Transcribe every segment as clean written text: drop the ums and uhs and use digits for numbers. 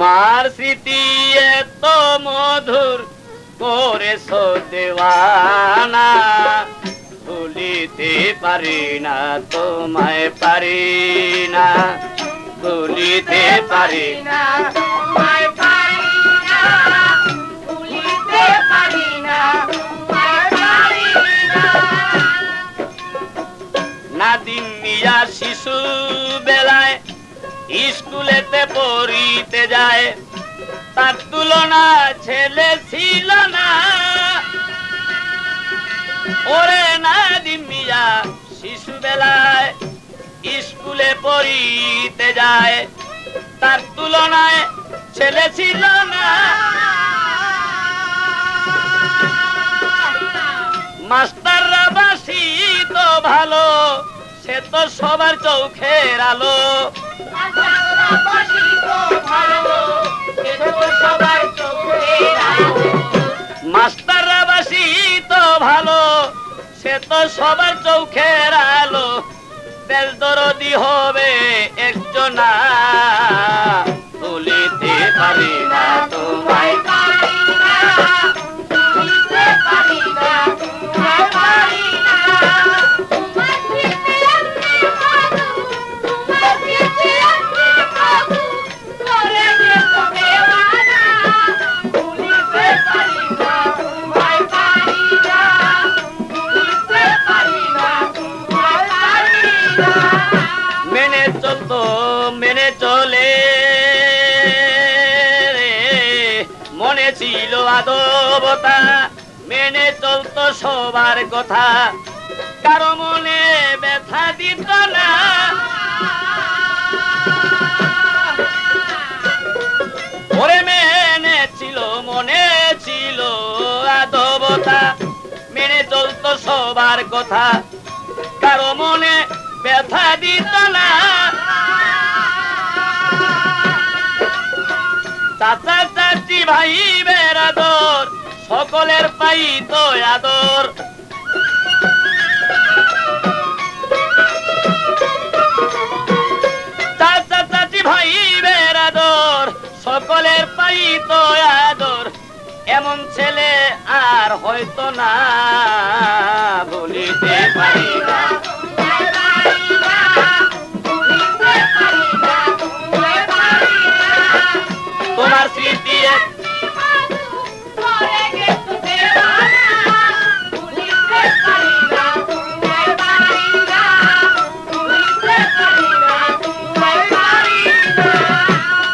তোমার স্মৃতি এত মধুর করেছো দেওয়ানা, ভুলিতে পারি না তোমায়, পারি না ভুলিতে পারি না তোমায়, পারি না ভুলিতে পারি না তোমায়, পারি না। নাদিম মিয়া শিশু বেলায় স্কুলেতে পড়িতে যায়, তার তুলনা ছেলে ছিল না। ওরে নাদিম মিয়া শিশু বেলায় স্কুলে পড়িতে যায়, তার তুলনায় ছেলে ছিল না। মাস্টাররা বাসি তো ভালো, সে তো সবার চোখের আলো। মাস্টাররা বাসি তো ভালো, সে তো সবার চোখের আলো। তেল দরদি হবে একজনা, ভুলিতে পারি না তোমায়, পারি না ভুলিতে পারি না তোমায়, পারি না। মেনে চলে মনে ছিল আদবতা, মেনে চলতো সবার কথা, কারো মনে ব্যথা দিত না। ওরে মেনে ছিল, মনে ছিল আদবতা, মেনে চলতো সবার কথা, কারো মনে ব্যথা দিত না। চাচা চাচি ভাই বেরাদর সকলের পাইত আদর। চাচা চাচি ভাই বেরাদর সকলের পাইত আদর। এমন ছেলে আর হয়তো না, ভুলিতে পারি না। তোমার স্মৃতি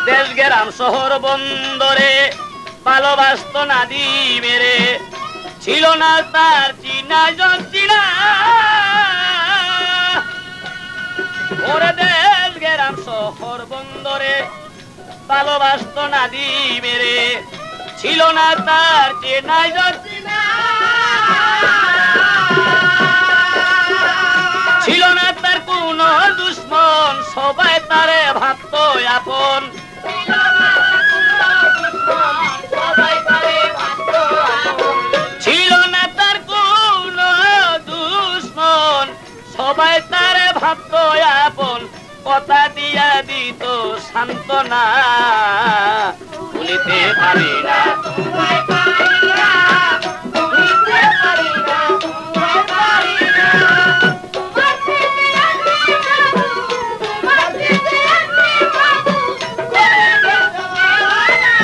দেশ গ্রাম শহর বন্দরে ভালোবাসত নাদিমেরে, ছিল না তার চিনা জঞ্চিনা। ওরে দেশ গ্রাম শহর বন্দরে ভালোবাসত নাদিমেরে, ছিল না তার চেনা জঞ্চিনা। ছিল না তার কোন দুশ্মন, সবাই তারে ভাবত আপন। ছিল না তার কোন দুশ্মন, সবাই তারে ভাবত আপন। কথা দিয়া দিত সান্ত্বনা, ভুলিতে পারি না তোমায়, পারি না ভুলিতে পারি না তোমায়, পারি না। তোমার স্মৃতি আমি বাবু, তোমার স্মৃতি আমি বাবু, করে গেছো দেওয়ানা,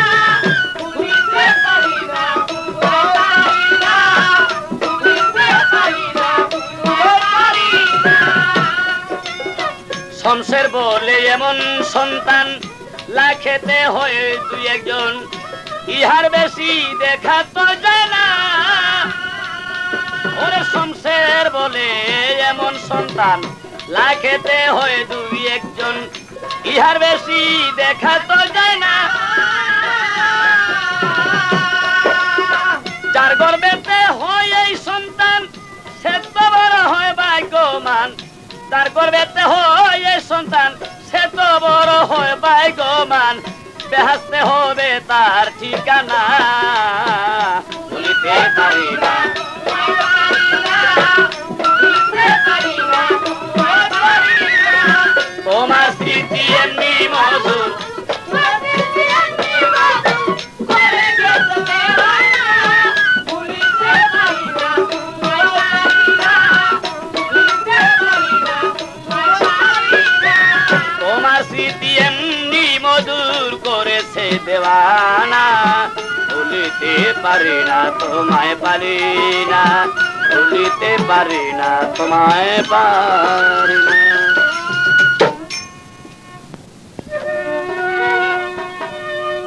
ভুলিতে পারি না তোমায়, পারি না ভুলিতে পারি না তোমায়, পারি না। শমশের বলে এমন সন্তান লাখেতে হয়ে দুই একজন, ইহার বেশি দেখা তো যায় না। ওরে শমশের বলে এমন সন্তান লাখেতে হয়ে দুই একজন, ইহার বেশি দেখা তো যায় না। যার গর্বেতে হয় এই সন্তান, সে তো বড় হয় ভাগ্যবান। তার গর্বেতে হয় এই সন্তান, সে তো বড় হয় ভাগ্যবান। বেহেশতে হবে তার ঠিকানা, ভুলিতে পারি না। তোমার স্মৃতি এমনি মধুর, দেওয়ানা, ভুলিতে পারি না তোমায় পারি না, ভুলিতে পারি না তোমায় পারি না।